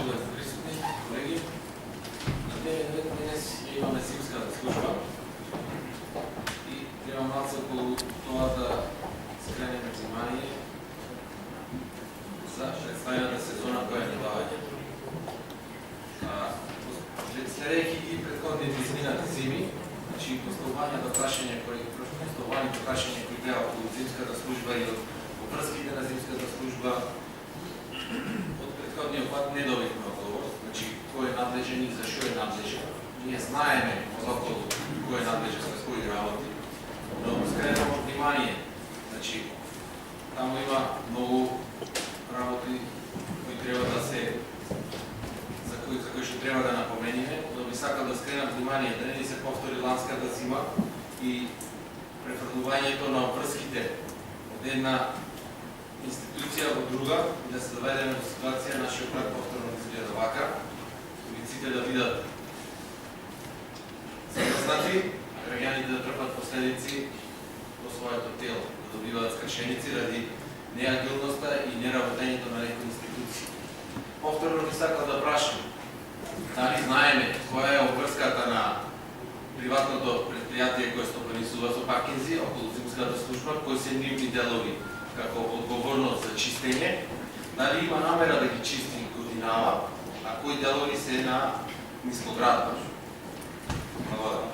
да бъдете присутни, колеги. На дневен ред днес имаме зимската служба и трябва малко около това да скренем внимание за представената сезона, koja ни давање. Следејќи ги предходните изминати зими, значи поставувањето прашање кои треба околу зимската служба и од врските на зимската служба, од предходниот пат не добивме одговор, значи кој е надлежен и за што е надлежен. Ние знаеме околу кој е надлежен за кои работи, но скренемо внимание. Значи, таму има многу работи кои треба да се за кои што треба да напомениме, но би сакал да скренам внимание да не ни се повтори ланската зима и префрлувањето на врските од една институција во друга и да се доведеме до ситуација нашиот град повторно да изгледа вака, улиците да бидат замрзнати, граѓаните да трпат последици во своето тело, да добиваат скршеници ради неагилноста и неработењето на некои институции. Повторно би сакал да прашам, дали знаеме која е обврската на приватното предпријатие кое стопанисува со Макинзи околу зимската служба, кои се нивни делови како одговорност за чистење, дали има намера да ги чисти годинава, а кои делови се на нискоградба. Благодарам.